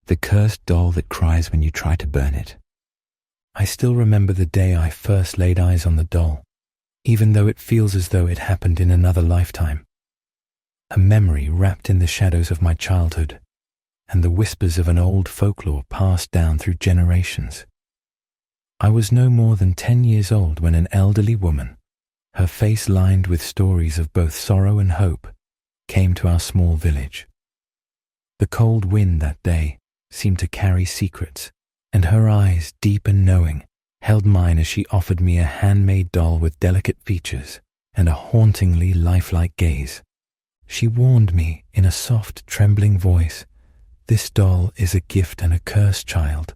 the cursed doll that cries when you try to burn it. I still remember the day I first laid eyes on the doll, even though it feels as though it happened in another lifetime. A memory wrapped in the shadows of my childhood, and the whispers of an old folklore passed down through generations. I was no more than 10 years old when an elderly woman, her face lined with stories of both sorrow and hope, came to our small village. The cold wind that day seemed to carry secrets, and her eyes, deep and knowing, held mine as she offered me a handmade doll with delicate features and a hauntingly lifelike gaze. She warned me in a soft, trembling voice, "This doll is a gift and a curse, child.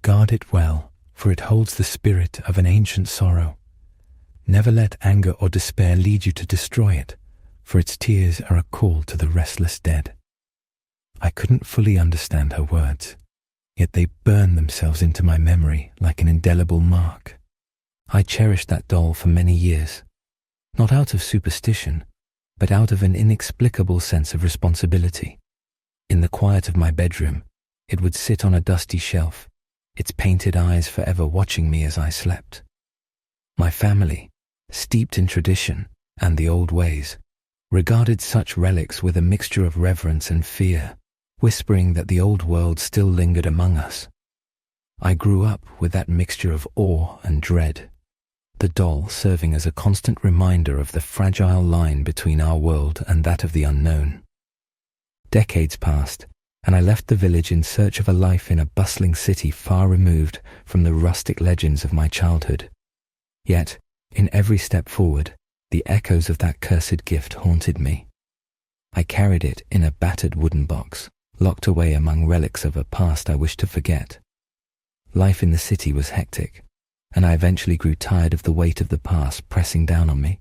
Guard it well, for it holds the spirit of an ancient sorrow. Never let anger or despair lead you to destroy it, for its tears are a call to the restless dead." I couldn't fully understand her words, yet they burned themselves into my memory like an indelible mark. I cherished that doll for many years, not out of superstition, but out of an inexplicable sense of responsibility. In the quiet of my bedroom, it would sit on a dusty shelf, its painted eyes forever watching me as I slept. My family, steeped in tradition and the old ways, regarded such relics with a mixture of reverence and fear, whispering that the old world still lingered among us. I grew up with that mixture of awe and dread, the doll serving as a constant reminder of the fragile line between our world and that of the unknown. Decades passed, and I left the village in search of a life in a bustling city far removed from the rustic legends of my childhood. Yet, in every step forward, the echoes of that cursed gift haunted me. I carried it in a battered wooden box, locked away among relics of a past I wished to forget. Life in the city was hectic, and I eventually grew tired of the weight of the past pressing down on me.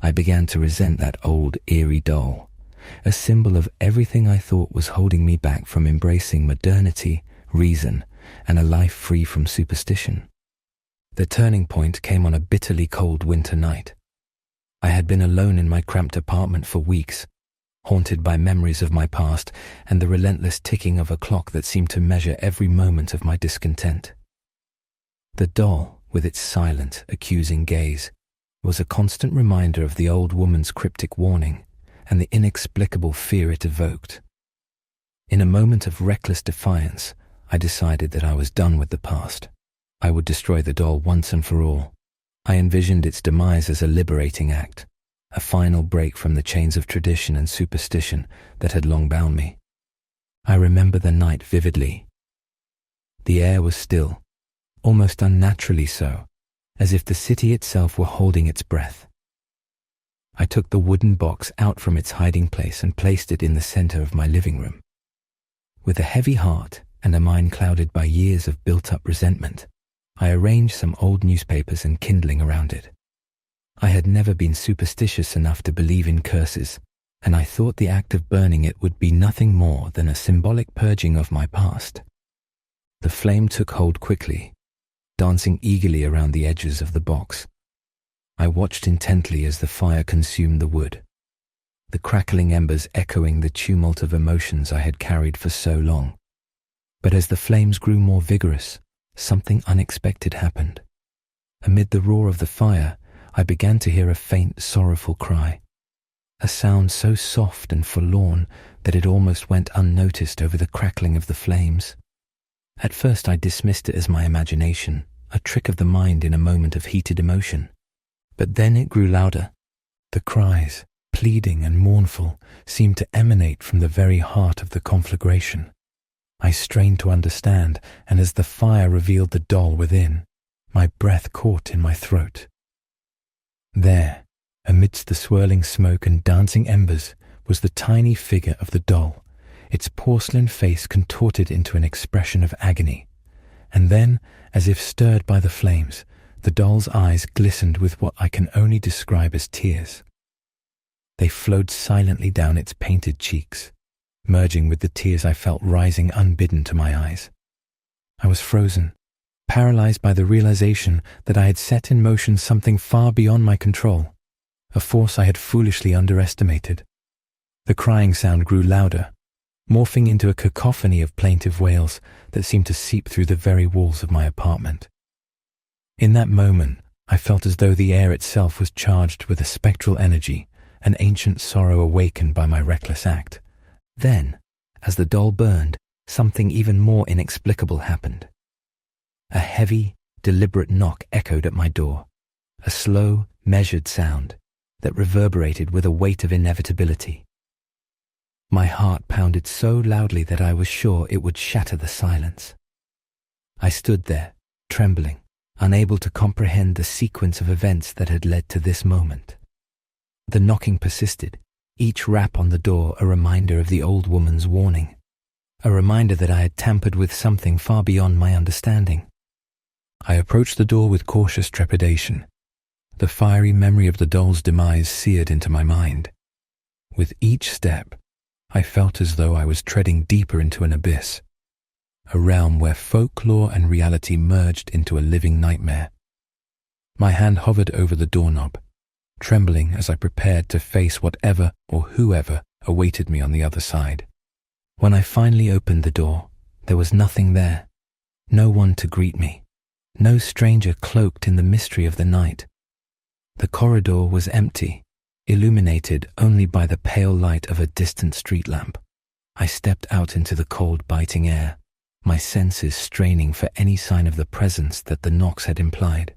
I began to resent that old, eerie doll, a symbol of everything I thought was holding me back from embracing modernity, reason, and a life free from superstition. The turning point came on a bitterly cold winter night. I had been alone in my cramped apartment for weeks, haunted by memories of my past and the relentless ticking of a clock that seemed to measure every moment of my discontent. The doll, with its silent, accusing gaze, was a constant reminder of the old woman's cryptic warning and the inexplicable fear it evoked. In a moment of reckless defiance, I decided that I was done with the past. I would destroy the doll once and for all. I envisioned its demise as a liberating act, a final break from the chains of tradition and superstition that had long bound me. I remember the night vividly. The air was still, almost unnaturally so, as if the city itself were holding its breath. I took the wooden box out from its hiding place and placed it in the center of my living room. With a heavy heart and a mind clouded by years of built-up resentment, I arranged some old newspapers and kindling around it. I had never been superstitious enough to believe in curses, and I thought the act of burning it would be nothing more than a symbolic purging of my past. The flame took hold quickly, dancing eagerly around the edges of the box. I watched intently as the fire consumed the wood, the crackling embers echoing the tumult of emotions I had carried for so long. But as the flames grew more vigorous, something unexpected happened. Amid the roar of the fire, I began to hear a faint, sorrowful cry, a sound so soft and forlorn that it almost went unnoticed over the crackling of the flames. At first I dismissed it as my imagination, a trick of the mind in a moment of heated emotion. But then it grew louder. The cries, pleading and mournful, seemed to emanate from the very heart of the conflagration. I strained to understand, and as the fire revealed the doll within, my breath caught in my throat. There, amidst the swirling smoke and dancing embers, was the tiny figure of the doll, its porcelain face contorted into an expression of agony. And then, as if stirred by the flames, the doll's eyes glistened with what I can only describe as tears. They flowed silently down its painted cheeks, merging with the tears I felt rising unbidden to my eyes. I was frozen, paralyzed by the realization that I had set in motion something far beyond my control, a force I had foolishly underestimated. The crying sound grew louder, morphing into a cacophony of plaintive wails that seemed to seep through the very walls of my apartment. In that moment, I felt as though the air itself was charged with a spectral energy, an ancient sorrow awakened by my reckless act. Then, as the doll burned, something even more inexplicable happened. A heavy, deliberate knock echoed at my door, a slow, measured sound that reverberated with a weight of inevitability. My heart pounded so loudly that I was sure it would shatter the silence. I stood there, trembling, unable to comprehend the sequence of events that had led to this moment. The knocking persisted, each rap on the door a reminder of the old woman's warning, a reminder that I had tampered with something far beyond my understanding. I approached the door with cautious trepidation, the fiery memory of the doll's demise seared into my mind. With each step, I felt as though I was treading deeper into an abyss, a realm where folklore and reality merged into a living nightmare. My hand hovered over the doorknob, trembling as I prepared to face whatever or whoever awaited me on the other side. When I finally opened the door, there was nothing there, no one to greet me, no stranger cloaked in the mystery of the night. The corridor was empty, illuminated only by the pale light of a distant street lamp. I stepped out into the cold, biting air, my senses straining for any sign of the presence that the knocks had implied.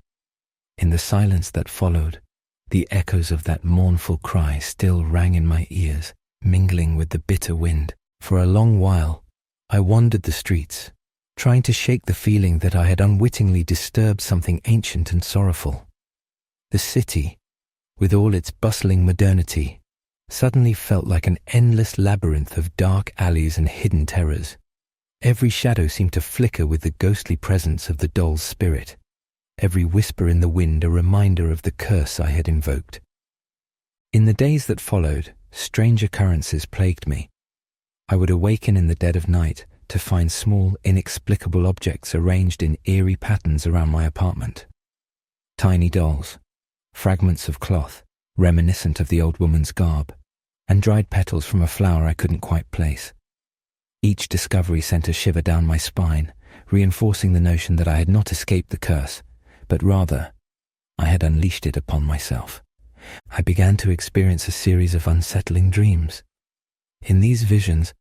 In the silence that followed, the echoes of that mournful cry still rang in my ears, mingling with the bitter wind. For a long while, I wandered the streets, trying to shake the feeling that I had unwittingly disturbed something ancient and sorrowful. The city, with all its bustling modernity, suddenly felt like an endless labyrinth of dark alleys and hidden terrors. Every shadow seemed to flicker with the ghostly presence of the doll's spirit, every whisper in the wind a reminder of the curse I had invoked. In the days that followed, strange occurrences plagued me. I would awaken in the dead of night to find small, inexplicable objects arranged in eerie patterns around my apartment. Tiny dolls, fragments of cloth, reminiscent of the old woman's garb, and dried petals from a flower I couldn't quite place. Each discovery sent a shiver down my spine, reinforcing the notion that I had not escaped the curse, but rather, I had unleashed it upon myself. I began to experience a series of unsettling dreams. In these visions,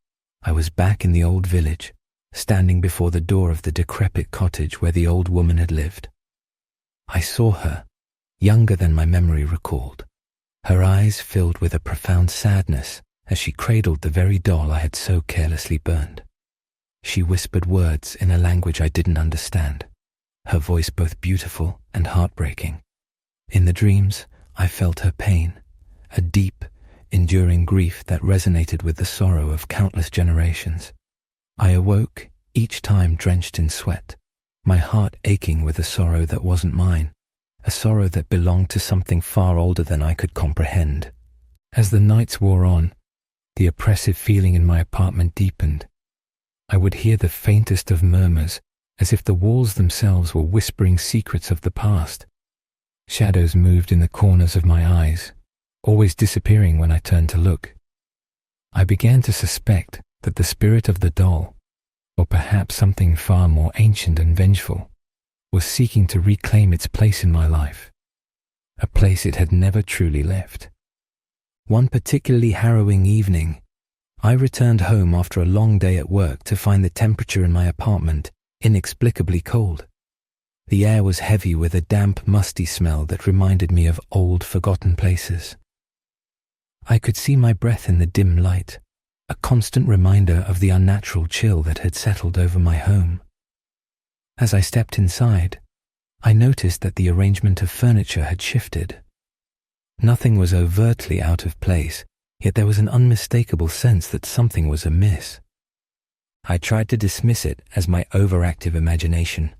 I was back in the old village, standing before the door of the decrepit cottage where the old woman had lived. I saw her, younger than my memory recalled, her eyes filled with a profound sadness as she cradled the very doll I had so carelessly burned. She whispered words in a language I didn't understand, her voice both beautiful and heartbreaking. In the dreams, I felt her pain, a deep, enduring grief that resonated with the sorrow of countless generations. I awoke, each time drenched in sweat, my heart aching with a sorrow that wasn't mine, a sorrow that belonged to something far older than I could comprehend. As the nights wore on, the oppressive feeling in my apartment deepened. I would hear the faintest of murmurs, as if the walls themselves were whispering secrets of the past. Shadows moved in the corners of my eyes, always disappearing when I turned to look. I began to suspect that the spirit of the doll, or perhaps something far more ancient and vengeful, was seeking to reclaim its place in my life, a place it had never truly left. One particularly harrowing evening, I returned home after a long day at work to find the temperature in my apartment inexplicably cold. The air was heavy with a damp, musty smell that reminded me of old, forgotten places. I could see my breath in the dim light, a constant reminder of the unnatural chill that had settled over my home. As I stepped inside, I noticed that the arrangement of furniture had shifted. Nothing was overtly out of place, yet there was an unmistakable sense that something was amiss. I tried to dismiss it as my overactive imagination,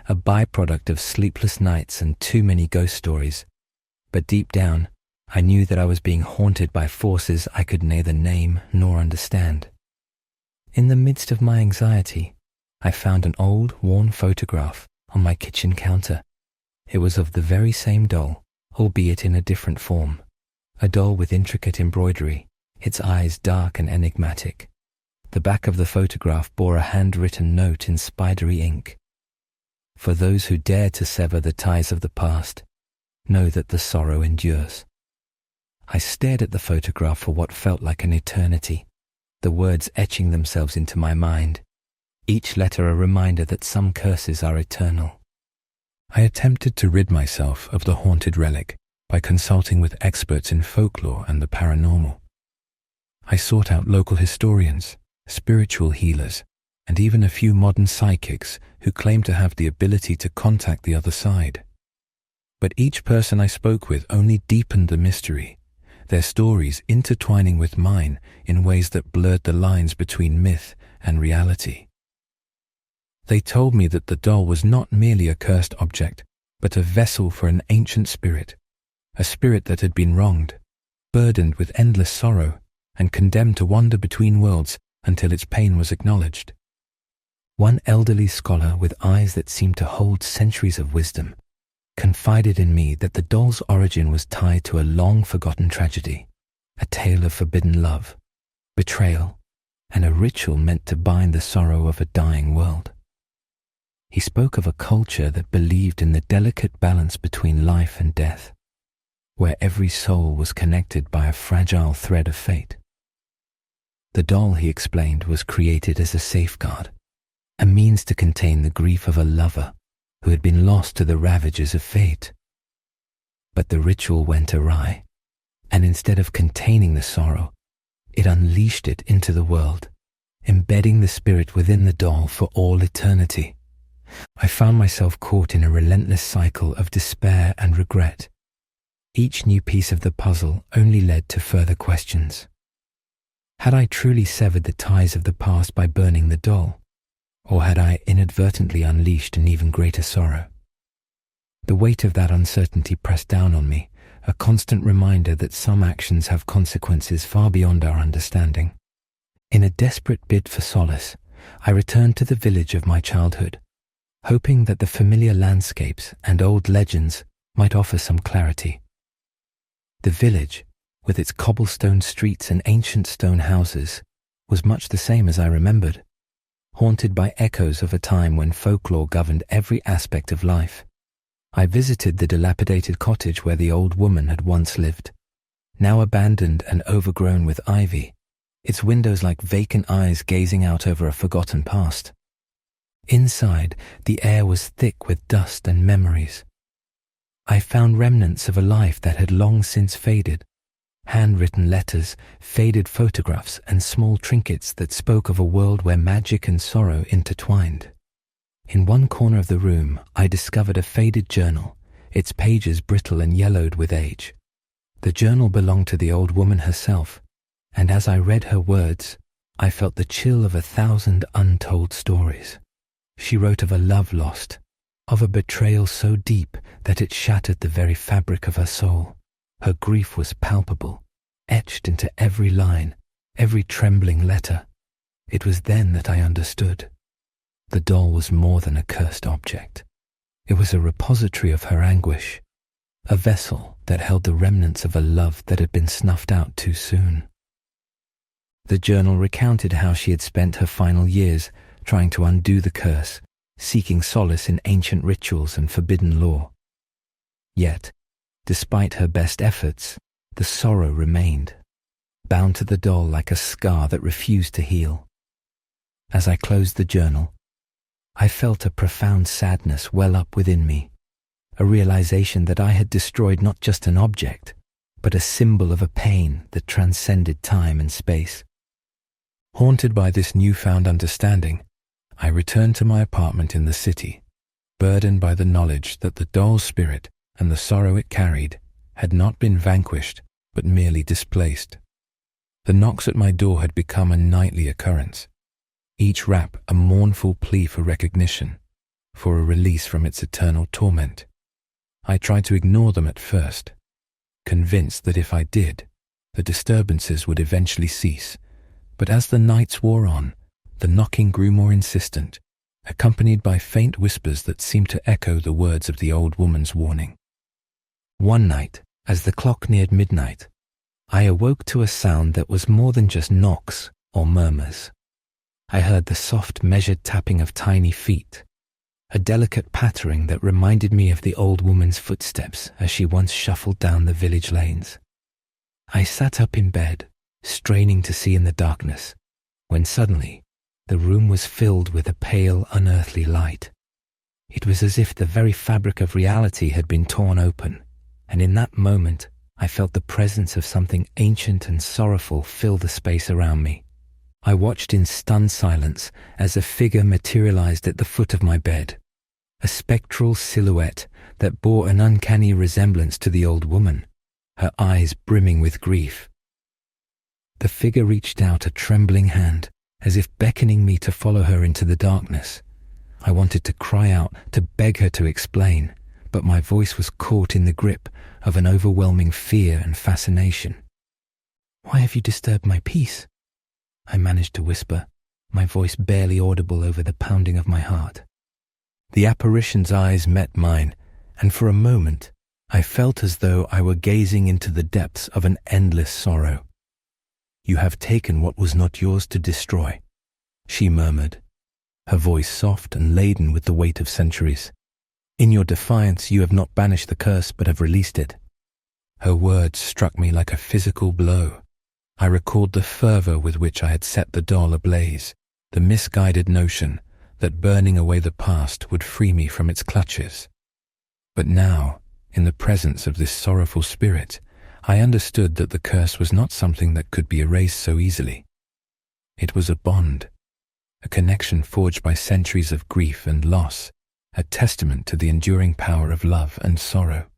a byproduct of sleepless nights and too many ghost stories, but deep down, I knew that I was being haunted by forces I could neither name nor understand. In the midst of my anxiety, I found an old, worn photograph on my kitchen counter. It was of the very same doll, albeit in a different form, a doll with intricate embroidery, its eyes dark and enigmatic. The back of the photograph bore a handwritten note in spidery ink. For those who dare to sever the ties of the past, know that the sorrow endures. I stared at the photograph for what felt like an eternity, the words etching themselves into my mind, each letter a reminder that some curses are eternal. I attempted to rid myself of the haunted relic by consulting with experts in folklore and the paranormal. I sought out local historians, spiritual healers, and even a few modern psychics who claimed to have the ability to contact the other side. But each person I spoke with only deepened the mystery, their stories intertwining with mine in ways that blurred the lines between myth and reality. They told me that the doll was not merely a cursed object, but a vessel for an ancient spirit, a spirit that had been wronged, burdened with endless sorrow, and condemned to wander between worlds until its pain was acknowledged. One elderly scholar with eyes that seemed to hold centuries of wisdom confided in me that the doll's origin was tied to a long-forgotten tragedy, a tale of forbidden love, betrayal, and a ritual meant to bind the sorrow of a dying world. He spoke of a culture that believed in the delicate balance between life and death, where every soul was connected by a fragile thread of fate. The doll, he explained, was created as a safeguard, a means to contain the grief of a lover who had been lost to the ravages of fate. But the ritual went awry, and instead of containing the sorrow, it unleashed it into the world, embedding the spirit within the doll for all eternity. I found myself caught in a relentless cycle of despair and regret. Each new piece of the puzzle only led to further questions. Had I truly severed the ties of the past by burning the doll, or had I inadvertently unleashed an even greater sorrow? The weight of that uncertainty pressed down on me, a constant reminder that some actions have consequences far beyond our understanding. In a desperate bid for solace, I returned to the village of my childhood, hoping that the familiar landscapes and old legends might offer some clarity. The village, with its cobblestone streets and ancient stone houses, was much the same as I remembered, haunted by echoes of a time when folklore governed every aspect of life. I visited the dilapidated cottage where the old woman had once lived, now abandoned and overgrown with ivy, its windows like vacant eyes gazing out over a forgotten past. Inside, the air was thick with dust and memories. I found remnants of a life that had long since faded, handwritten letters, faded photographs, and small trinkets that spoke of a world where magic and sorrow intertwined. In one corner of the room, I discovered a faded journal, its pages brittle and yellowed with age. The journal belonged to the old woman herself, and as I read her words, I felt the chill of 1,000 untold stories. She wrote of a love lost, of a betrayal so deep that it shattered the very fabric of her soul. Her grief was palpable, etched into every line, every trembling letter. It was then that I understood. The doll was more than a cursed object. It was a repository of her anguish, a vessel that held the remnants of a love that had been snuffed out too soon. The journal recounted how she had spent her final years trying to undo the curse, seeking solace in ancient rituals and forbidden lore. Yet, despite her best efforts, the sorrow remained, bound to the doll like a scar that refused to heal. As I closed the journal, I felt a profound sadness well up within me, a realization that I had destroyed not just an object, but a symbol of a pain that transcended time and space. Haunted by this newfound understanding, I returned to my apartment in the city, burdened by the knowledge that the doll's spirit and the sorrow it carried had not been vanquished, but merely displaced. The knocks at my door had become a nightly occurrence, each rap a mournful plea for recognition, for a release from its eternal torment. I tried to ignore them at first, convinced that if I did, the disturbances would eventually cease. But as the nights wore on, the knocking grew more insistent, accompanied by faint whispers that seemed to echo the words of the old woman's warning. One night, as the clock neared midnight, I awoke to a sound that was more than just knocks or murmurs. I heard the soft, measured tapping of tiny feet, a delicate pattering that reminded me of the old woman's footsteps as she once shuffled down the village lanes. I sat up in bed, straining to see in the darkness, when suddenly the room was filled with a pale, unearthly light. It was as if the very fabric of reality had been torn open, and in that moment I felt the presence of something ancient and sorrowful fill the space around me. I watched in stunned silence as a figure materialized at the foot of my bed, a spectral silhouette that bore an uncanny resemblance to the old woman, her eyes brimming with grief. The figure reached out a trembling hand, as if beckoning me to follow her into the darkness. I wanted to cry out, to beg her to explain, but my voice was caught in the grip of an overwhelming fear and fascination. "Why have you disturbed my peace?" I managed to whisper, my voice barely audible over the pounding of my heart. The apparition's eyes met mine, and for a moment I felt as though I were gazing into the depths of an endless sorrow. "You have taken what was not yours to destroy," she murmured, her voice soft and laden with the weight of centuries. "In your defiance, you have not banished the curse but have released it." Her words struck me like a physical blow. I recalled the fervor with which I had set the doll ablaze, the misguided notion that burning away the past would free me from its clutches. But now, in the presence of this sorrowful spirit, I understood that the curse was not something that could be erased so easily. It was a bond, a connection forged by centuries of grief and loss, a testament to the enduring power of love and sorrow.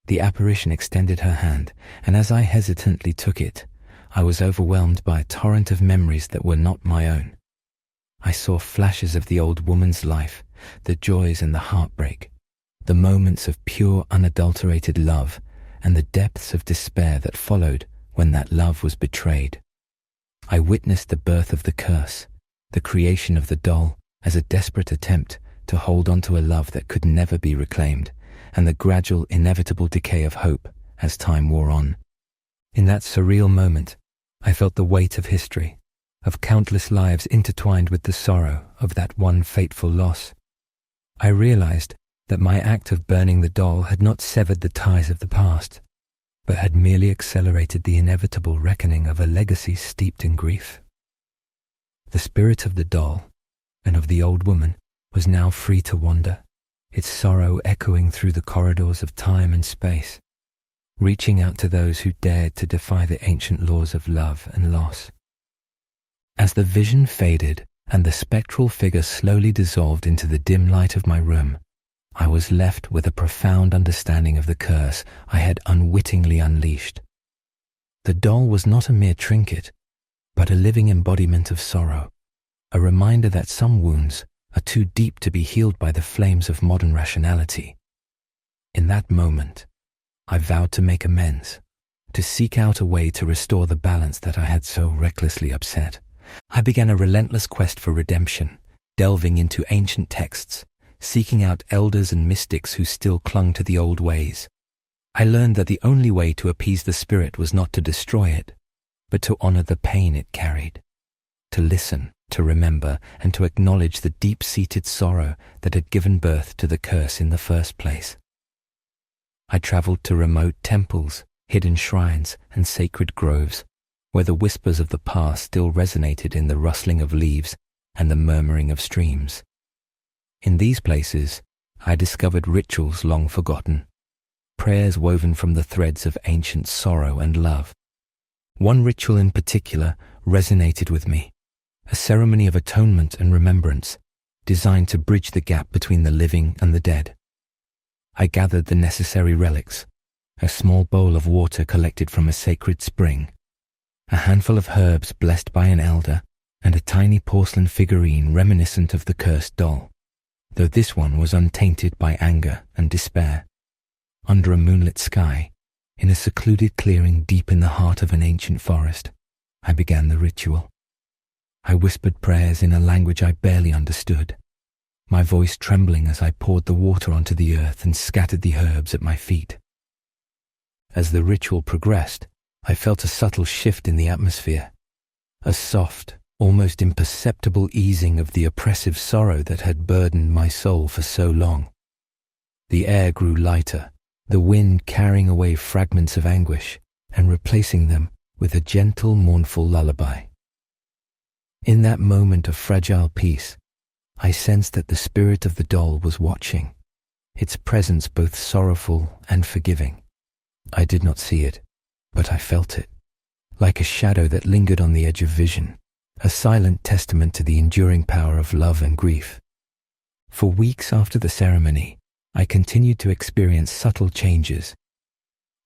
The apparition extended her hand, and as I hesitantly took it, I was overwhelmed by a torrent of memories that were not my own. I saw flashes of the old woman's life, the joys and the heartbreak, the moments of pure, unadulterated love, and the depths of despair that followed when that love was betrayed. I witnessed the birth of the curse, the creation of the doll as a desperate attempt to hold on to a love that could never be reclaimed, and the gradual, inevitable decay of hope as time wore on. In that surreal moment, I felt the weight of history, of countless lives intertwined with the sorrow of that one fateful loss. I realized that my act of burning the doll had not severed the ties of the past, but had merely accelerated the inevitable reckoning of a legacy steeped in grief. The spirit of the doll and of the old woman was now free to wander, its sorrow echoing through the corridors of time and space, reaching out to those who dared to defy the ancient laws of love and loss. As the vision faded and the spectral figure slowly dissolved into the dim light of my room, I was left with a profound understanding of the curse I had unwittingly unleashed. The doll was not a mere trinket, but a living embodiment of sorrow, a reminder that some wounds are too deep to be healed by the flames of modern rationality. In that moment, I vowed to make amends, to seek out a way to restore the balance that I had so recklessly upset. I began a relentless quest for redemption, delving into ancient texts, seeking out elders and mystics who still clung to the old ways. I learned that the only way to appease the spirit was not to destroy it, but to honor the pain it carried, to listen, to remember, and to acknowledge the deep-seated sorrow that had given birth to the curse in the first place. I traveled to remote temples, hidden shrines, and sacred groves, where the whispers of the past still resonated in the rustling of leaves and the murmuring of streams. In these places, I discovered rituals long forgotten, prayers woven from the threads of ancient sorrow and love. One ritual in particular resonated with me, a ceremony of atonement and remembrance, designed to bridge the gap between the living and the dead. I gathered the necessary relics, a small bowl of water collected from a sacred spring, a handful of herbs blessed by an elder, and a tiny porcelain figurine reminiscent of the cursed doll, though this one was untainted by anger and despair. Under a moonlit sky, in a secluded clearing deep in the heart of an ancient forest, I began the ritual. I whispered prayers in a language I barely understood, my voice trembling as I poured the water onto the earth and scattered the herbs at my feet. As the ritual progressed, I felt a subtle shift in the atmosphere, a soft, almost imperceptible easing of the oppressive sorrow that had burdened my soul for so long. The air grew lighter, the wind carrying away fragments of anguish and replacing them with a gentle, mournful lullaby. In that moment of fragile peace, I sensed that the spirit of the doll was watching, its presence both sorrowful and forgiving. I did not see it, but I felt it, like a shadow that lingered on the edge of vision, a silent testament to the enduring power of love and grief. For weeks after the ceremony, I continued to experience subtle changes.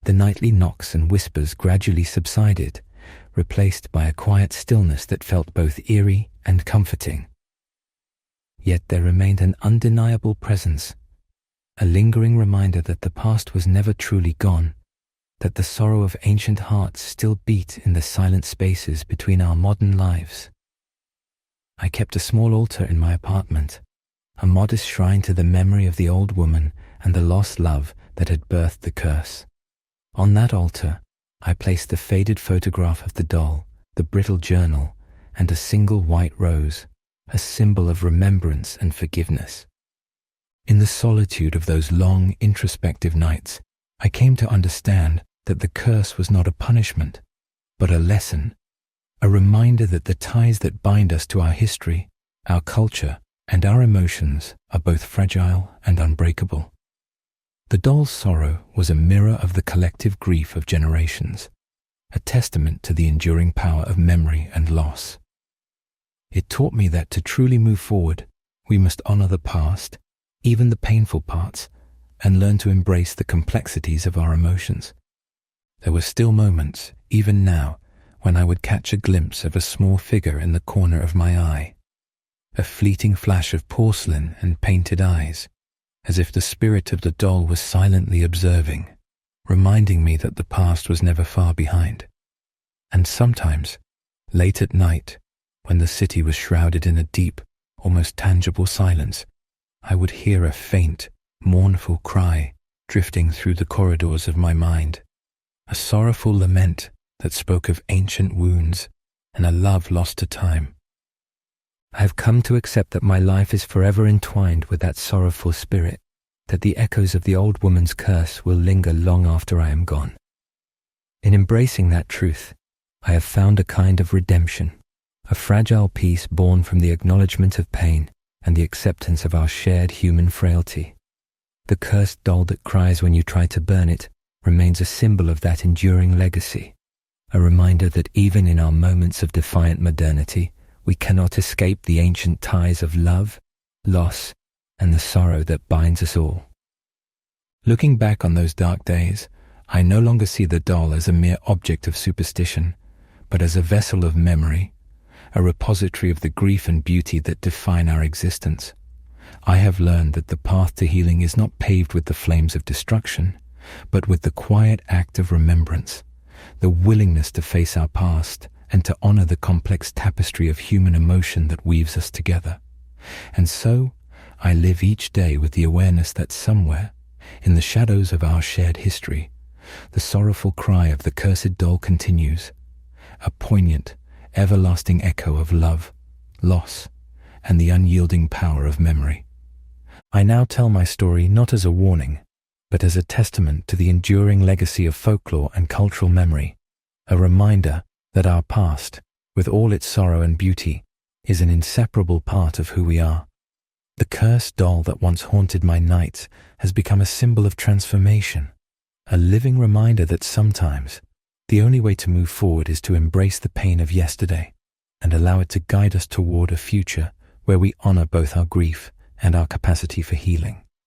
The nightly knocks and whispers gradually subsided, replaced by a quiet stillness that felt both eerie and comforting. Yet there remained an undeniable presence, a lingering reminder that the past was never truly gone, that the sorrow of ancient hearts still beat in the silent spaces between our modern lives. I kept a small altar in my apartment, a modest shrine to the memory of the old woman and the lost love that had birthed the curse. On that altar, I placed the faded photograph of the doll, the brittle journal, and a single white rose, a symbol of remembrance and forgiveness. In the solitude of those long, introspective nights, I came to understand that the curse was not a punishment, but a lesson, a reminder that the ties that bind us to our history, our culture, and our emotions are both fragile and unbreakable. The doll's sorrow was a mirror of the collective grief of generations, a testament to the enduring power of memory and loss. It taught me that to truly move forward, we must honor the past, even the painful parts, and learn to embrace the complexities of our emotions. There were still moments, even now, when I would catch a glimpse of a small figure in the corner of my eye, a fleeting flash of porcelain and painted eyes, as if the spirit of the doll was silently observing, reminding me that the past was never far behind. And sometimes, late at night, when the city was shrouded in a deep, almost tangible silence, I would hear a faint, mournful cry drifting through the corridors of my mind, a sorrowful lament that spoke of ancient wounds and a love lost to time. I have come to accept that my life is forever entwined with that sorrowful spirit, that the echoes of the old woman's curse will linger long after I am gone. In embracing that truth, I have found a kind of redemption, a fragile peace born from the acknowledgement of pain and the acceptance of our shared human frailty. The cursed doll that cries when you try to burn it remains a symbol of that enduring legacy, a reminder that even in our moments of defiant modernity, we cannot escape the ancient ties of love, loss, and the sorrow that binds us all. Looking back on those dark days, I no longer see the doll as a mere object of superstition, but as a vessel of memory, a repository of the grief and beauty that define our existence. I have learned that the path to healing is not paved with the flames of destruction, but with the quiet act of remembrance, the willingness to face our past and to honor the complex tapestry of human emotion that weaves us together. And so, I live each day with the awareness that somewhere, in the shadows of our shared history, the sorrowful cry of the cursed doll continues, a poignant, everlasting echo of love, loss, and the unyielding power of memory. I now tell my story not as a warning, but as a testament to the enduring legacy of folklore and cultural memory, a reminder that our past, with all its sorrow and beauty, is an inseparable part of who we are. The cursed doll that once haunted my nights has become a symbol of transformation, a living reminder that sometimes the only way to move forward is to embrace the pain of yesterday and allow it to guide us toward a future where we honor both our grief and our capacity for healing.